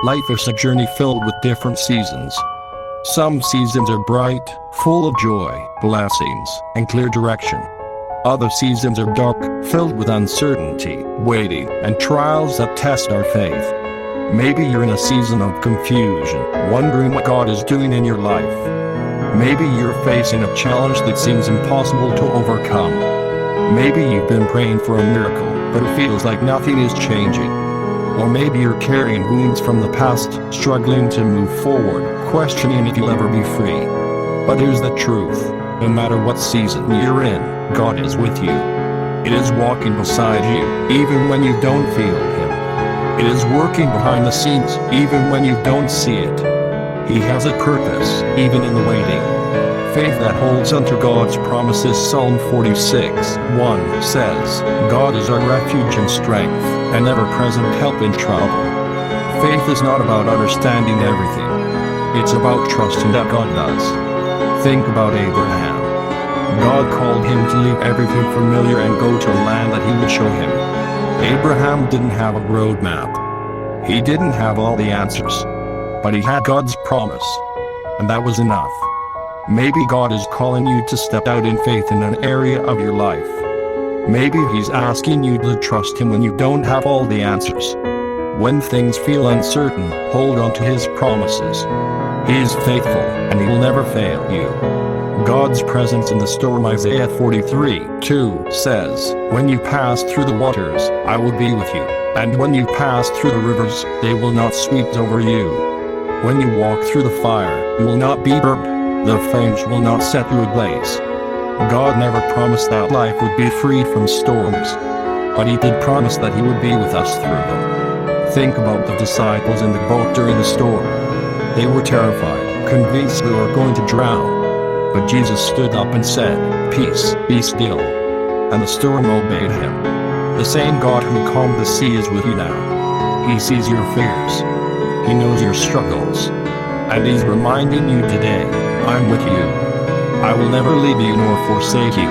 Life is a journey filled with different seasons. Some seasons are bright, full of joy, blessings, and clear direction. Other seasons are dark, filled with uncertainty, waiting, and trials that test our faith. Maybe you're in a season of confusion, wondering what God is doing in your life. Maybe you're facing a challenge that seems impossible to overcome. Maybe you've been praying for a miracle, but it feels like nothing is changing. Or maybe you're carrying wounds from the past, struggling to move forward, questioning if you'll ever be free. But here's the truth. No matter what season you're in, God is with you. It is walking beside you, even when you don't feel Him. It is working behind the scenes, even when you don't see it. He has a purpose, even in the waiting. Faith that holds onto God's promises. Psalm 46:1 says, God is our refuge and strength, an ever-present help in trouble. Faith is not about understanding everything. It's about trusting that God does. Think about Abraham. God called him to leave everything familiar and go to a land that He would show him. Abraham didn't have a roadmap. He didn't have all the answers. But he had God's promise. And that was enough. Maybe God is calling you to step out in faith in an area of your life. Maybe He's asking you to trust Him when you don't have all the answers. When things feel uncertain, hold on to His promises. He is faithful, and He will never fail you. God's presence in the storm. Isaiah 43:2 says, when you pass through the waters, I will be with you. And when you pass through the rivers, they will not sweep over you. When you walk through the fire, you will not be burned. The flames will not set you ablaze. God never promised that life would be free from storms. But He did promise that He would be with us through them. Think about the disciples in the boat during the storm. They were terrified, convinced they were going to drown. But Jesus stood up and said, peace, be still. And the storm obeyed Him. The same God who calmed the sea is with you now. He sees your fears. He knows your struggles. And He's reminding you today, I'm with you. I will never leave you nor forsake you.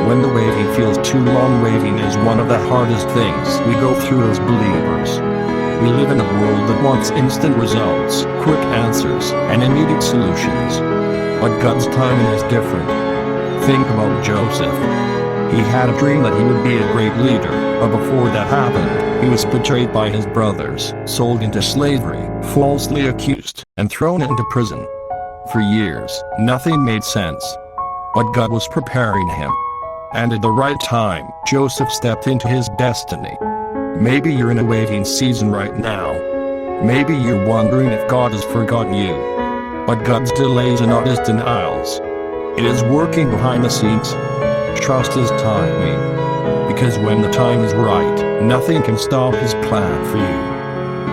When the waiting feels too long, waiting is one of the hardest things we go through as believers. We live in a world that wants instant results, quick answers, and immediate solutions. But God's timing is different. Think about Joseph. He had a dream that he would be a great leader, but before that happened, he was betrayed by his brothers, sold into slavery, falsely accused, and thrown into prison. For years, nothing made sense. But God was preparing him. And at the right time, Joseph stepped into his destiny. Maybe you're in a waiting season right now. Maybe you're wondering if God has forgotten you. But God's delays are not His denials. It is working behind the scenes. Trust His timing. Because when the time is right, nothing can stop His plan for you.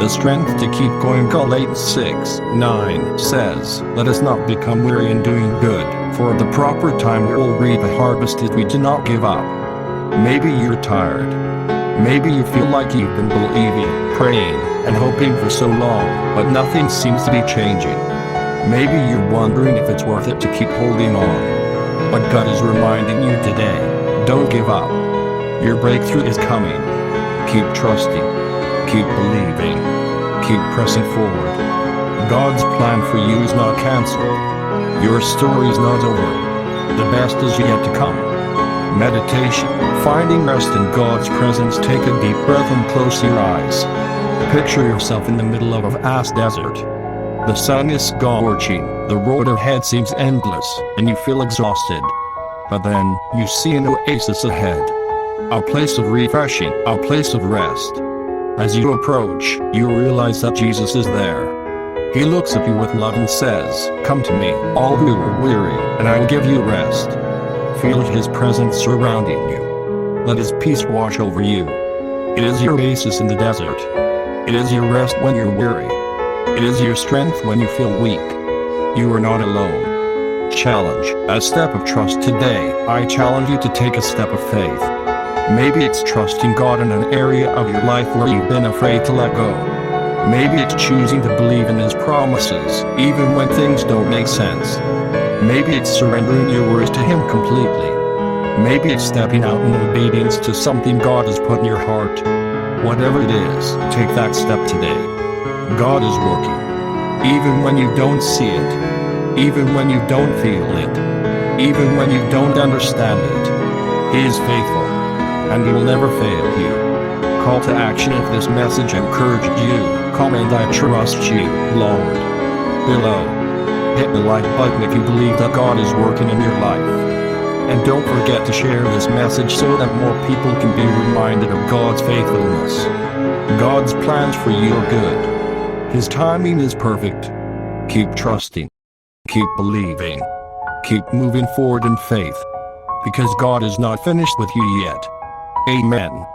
The strength to keep going. Galatians 6:9 says, let us not become weary in doing good, for at the proper time we will reap a harvest if we do not give up. Maybe you're tired. Maybe you feel like you've been believing, praying, and hoping for so long, but nothing seems to be changing. Maybe you're wondering if it's worth it to keep holding on. But God is reminding you today, don't give up. Your breakthrough is coming. Keep trusting. Keep believing. Keep pressing forward. God's plan for you is not canceled. Your story is not over. The best is yet to come. Meditation. Finding rest in God's presence. Take a deep breath and close your eyes. Picture yourself in the middle of a vast desert. The sun is scorching, the road ahead seems endless, and you feel exhausted. But then, you see an oasis ahead. A place of refreshing, a place of rest. As you approach, you realize that Jesus is there. He looks at you with love and says, come to me, all who are weary, and I will give you rest. Feel His presence surrounding you. Let His peace wash over you. It is your oasis in the desert. It is your rest when you're weary. It is your strength when you feel weak. You are not alone. Challenge. A step of trust today. I challenge you to take a step of faith. Maybe it's trusting God in an area of your life where you've been afraid to let go. Maybe it's choosing to believe in His promises, even when things don't make sense. Maybe it's surrendering your worries to Him completely. Maybe it's stepping out in obedience to something God has put in your heart. Whatever it is, take that step today. God is working. Even when you don't see it. Even when you don't feel it. Even when you don't understand it. He is faithful. And He will never fail you. Call to action. If this message encouraged you, comment "I trust you, Lord" below. Hit the like button if you believe that God is working in your life. And don't forget to share this message so that more people can be reminded of God's faithfulness. God's plans for you are good. His timing is perfect. Keep trusting. Keep believing. Keep moving forward in faith. Because God is not finished with you yet. Amen.